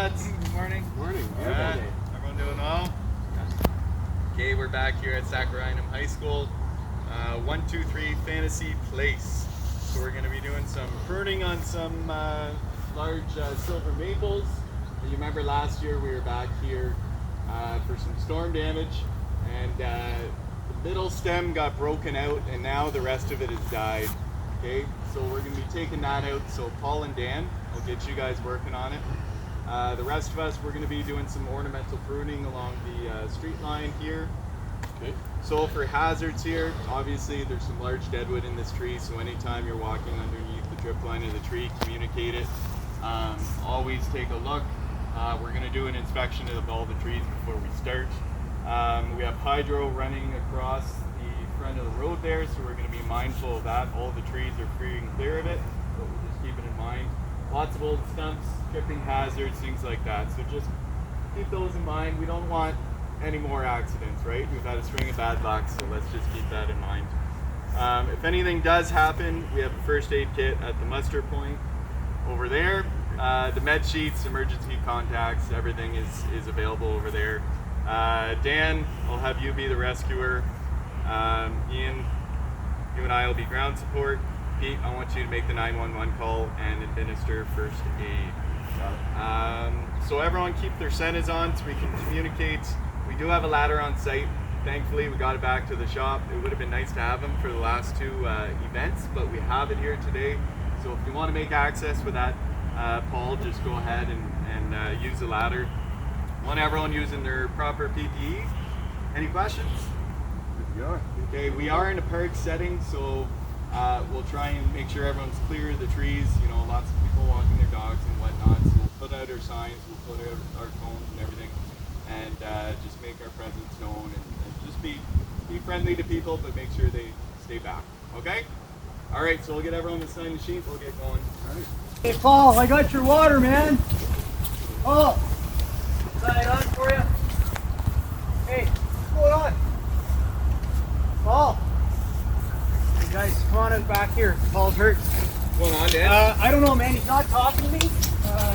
lads. Good morning. Morning. Yeah. Everyone doing well? Okay, we're back here at Saccharinum High School. 123 Fantasy Place. So we're going to be doing some pruning on some large silver maples. You remember last year we were back here for some storm damage, and the middle stem got broken out, and now the rest of it has died. Okay, so we're going to be taking that out. So Paul and Dan will get you guys working on it. The rest of us, we're going to be doing some ornamental pruning along the street line here. Okay. So for hazards here, obviously there's some large deadwood in this tree, so anytime you're walking underneath the drip line of the tree, communicate it. Always take a look. We're going to do an inspection of all the trees before we start. We have hydro running across the front of the road there, so we're going to be mindful of that. All the trees are free and clear of it, but we'll just keep it in mind. Lots of old stumps, tripping hazards, things like that. So just keep those in mind. We don't want any more accidents, right? We've had a string of bad luck, so let's just keep that in mind. If anything does happen, we have a first aid kit at the muster point over there. The med sheets, emergency contacts, everything is available over there. Dan, I'll have you be the rescuer. Ian, you and I will be ground support. Pete, I want you to make the 911 call and administer first aid. So everyone keep their senas on so we can communicate. We do have a ladder on site. Thankfully, we got it back to the shop. It would have been nice to have them for the last two events, but we have it here today. So if you want to make access with that, Paul, just go ahead and use the ladder. Want everyone using their proper PPE. Any questions? Yeah. Okay, we are in a park setting, so we'll try and make sure everyone's clear of the trees. You know, lots of people walking their dogs and whatnot. So we'll put out our signs, we'll put out our cones and everything, and just make our presence known and just be friendly to people, but make sure they stay back. Okay? All right, so we'll get everyone to sign the sheet. We'll get going. All right. Hey Paul, I got your water, man. Oh, sign it on for you. Hey, what's going on? Paul. Hey guys, come on out back here. Paul's hurt. What's going on, Dan? I don't know, man. He's not talking to me.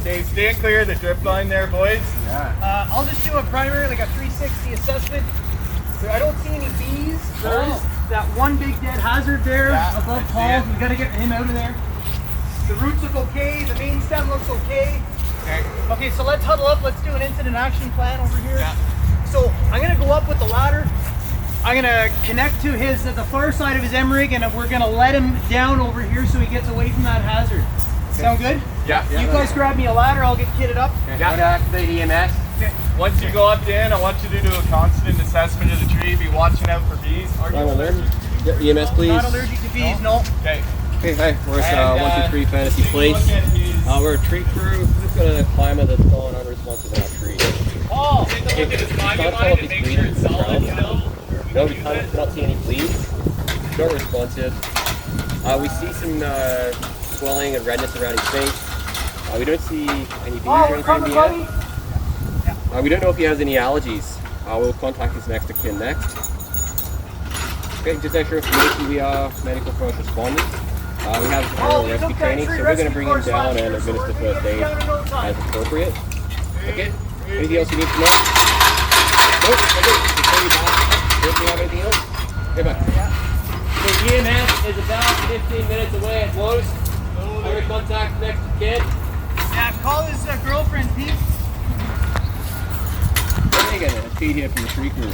Okay, stand clear of the drip line there, boys. Yeah. I'll just do a primary, like a 360 assessment. I don't see any bees. There's that one big dead hazard there above Paul. We gotta get him out of there. The roots look okay. The main stem looks okay. Okay, so let's huddle up. Let's do an incident action plan over here. Yeah. So I'm gonna go up with the ladder. I'm gonna connect to the far side of his M rig, and we're gonna let him down over here so he gets away from that hazard. Okay. Sound good? Yeah. You guys grab me a ladder. I'll get kitted up. Yeah. Gotta activate EMS. Okay. Once you go up, Dan, I want you to do a constant assessment of the tree. Be watching out for bees. Are you allergic to bees? Yeah, EMS, please. Not allergic to bees, no. Okay. Okay, hi. We're at 123 Fantasy Place. We're a tree crew. We've got a climate that's fallen unresponsive in our tree. Paul, take a look at his body line and make sure it's solid still. No, we cannot see any bleeds. Not responsive. We see some swelling and redness around his face. We don't see any bees or anything yet. We don't know if he has any allergies. We'll contact his next of kin next. Okay, just extra information, we are medical first responders. We have aerial rescue training, so we're going to bring him down and administer first aid as appropriate. Okay, anything else you need to know? Nope, okay, before you back, do you have anything else? Okay, bye. So EMS is about 15 minutes away at most. I'm going to contact the next of kin. Yeah, call his girlfriend, Pete. It's Pete here from the tree crew.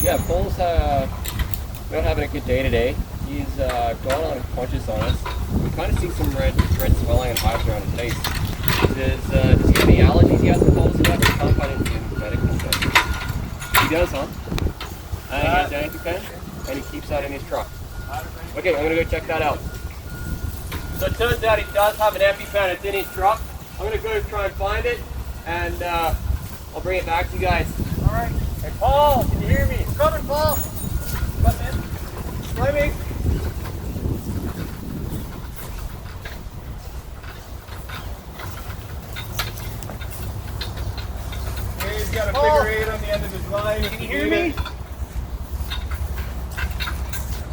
Yeah, Paul's not having a good day today. He's gone unconscious on us. We kind of see some red swelling and hives around his face. Does he have any allergies he has to Paul's about? We can't find anything medical stuff. He does, huh? And he has an EpiPen, and he keeps that in his truck. Okay, I'm going to go check that out. So it turns out he does have an EpiPen. It's in his truck. I'm going to go try and find it, and I'll bring it back to you guys. All right. Hey, Paul, can you hear me? It's coming, Paul. What, man? Climbing. Okay, he's got a figure 8 on the end of his line. Can you hear me?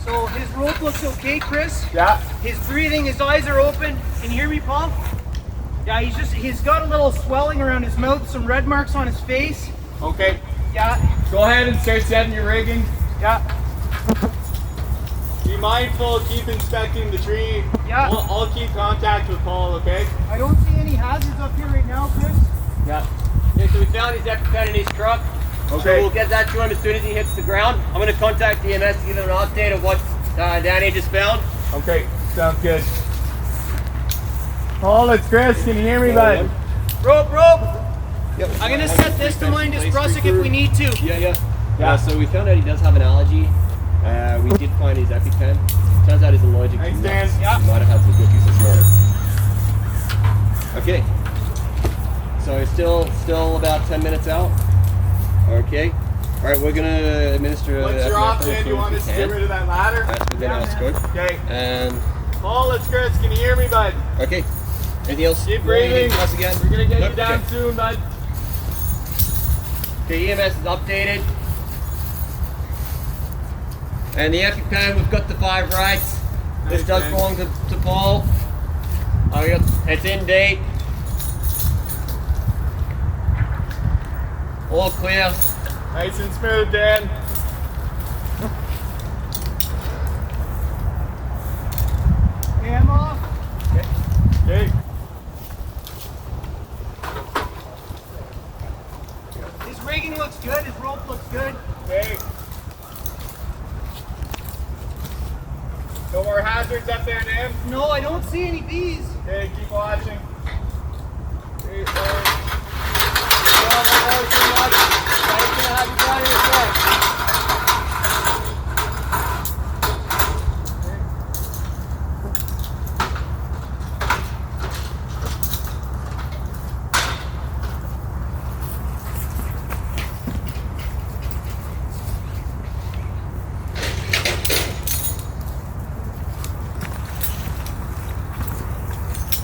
So his rope looks okay, Chris? Yeah. His breathing, his eyes are open. Can you hear me, Paul? Yeah, he's got a little swelling around his mouth, some red marks on his face. Okay. Yeah. Go ahead and start setting your rigging. Yeah. Be mindful, keep inspecting the tree. Yeah. I'll keep contact with Paul, okay? I don't see any hazards up here right now, Chris. Yeah. Okay, so we found his EpiPen in his truck. Okay. So we'll get that to him as soon as he hits the ground. I'm going to contact EMS to give him an update of what Danny just found. Okay, sounds good. Paul, it's Chris. Can you hear me, bud? Rope. Yep. I'm gonna set this to mine Prussic if we need to. Yeah, so we found out he does have an allergy. We did find his EpiPen. Turns out he's allergic to nuts. Yeah. He might have had some cookies this morning. Okay. So it's still about 10 minutes out. Okay. All right, we're gonna administer. What's your option? You want us to get rid of that ladder? That's within our scope. Okay. And Paul, it's Chris. Can you hear me, bud? okay. Anything else? Keep breathing. Us again. We're gonna get Nope, you down okay. soon, bud. Okay, EMS is updated. And the EpiPen, we've got the 5 rights. This does Nice, belong to Paul. It's in date. All clear. Nice and smooth, Dan. Cam off. Okay. His rigging looks good. His rope looks good. Okay. No more hazards up there, Dan? No, I don't see any bees. Okay, keep watching. Okay,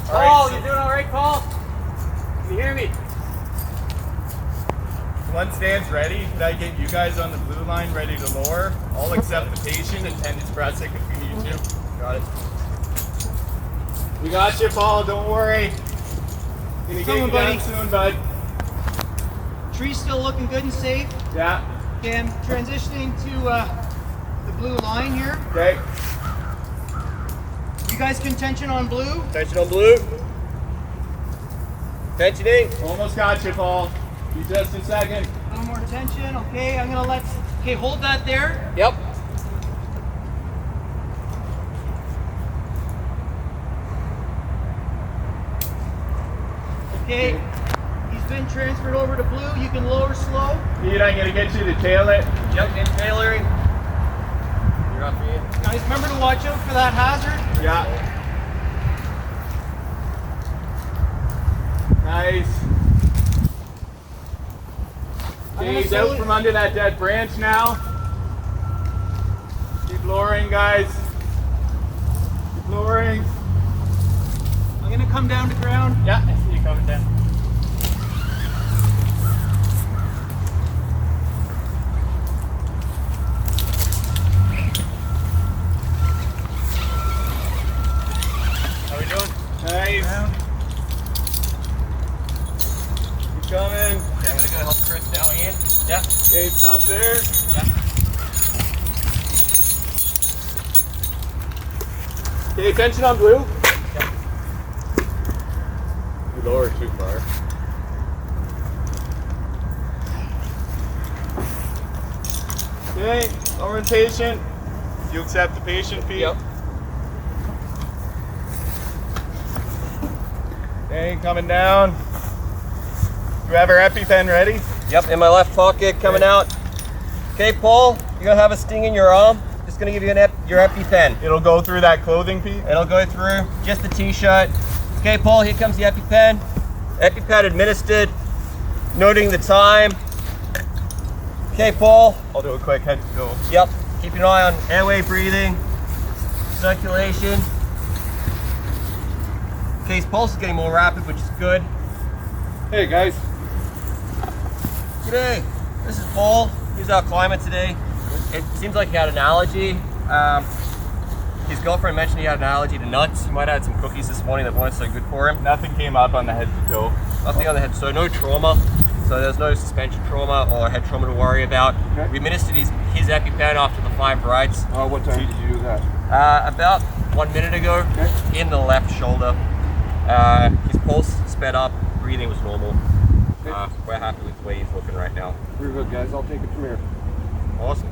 Paul, you doing all right, Paul? Can you hear me? Once Dan's ready, could I get you guys on the blue line ready to lower? I'll accept the patient and tend his Prussic if we need to. Got it. We got you, Paul. Don't worry. Gonna get Coming, you buddy. down soon, bud. Tree's still looking good and safe. Yeah. Okay, I'm transitioning to the blue line here. Okay. You guys can tension on blue. Tension on blue. Tensioning. Almost got you, Paul. You just a second. A little more tension. Okay, I'm gonna okay, hold that there. Yep. Okay, he's been transferred over to blue. You can lower slow. Pete, I'm gonna get you to tail it. Yep, in tailoring. You're off me. Guys, remember to watch out for that hazard. Yeah. Nice. Okay, he's out from under that dead branch now. Keep lowering, guys. Keep lowering. I'm gonna come down to ground. Yeah, I see you coming down. How we doing? Nice. Keep coming. Okay, I'm gonna go help Chris down in. Yeah. Okay, stop there. Okay, tension on blue. You lower too far. Okay, orientation. You accept the patient, Pete? Yep. Okay, coming down. You have our EpiPen ready? Yep, in my left pocket, coming out. Okay, Paul, you're gonna have a sting in your arm. Just gonna give you your EpiPen. It'll go through that clothing, Pete? It'll go through just the t-shirt. Okay, Paul, here comes the EpiPen. EpiPen administered, noting the time. Okay, Paul. I'll do a quick head to toe. Yep, keep an eye on airway breathing, circulation. Okay, his pulse is getting more rapid, which is good. Hey guys. G'day, this is Paul. Here's our climate today. It seems like he had an allergy. His girlfriend mentioned he had an allergy to nuts. He might have had some cookies this morning that weren't so good for him. Nothing came up on the head to toe. Nothing on the head, so no trauma. So there's no suspension trauma or head trauma to worry about. Okay. We administered his EpiPen after the 5 rides. What time did you do that? About 1 minute ago, Okay. in the left shoulder. His pulse sped up, breathing was normal. We're happy with the way he's looking right now. Very good, guys. I'll take it from here. Awesome.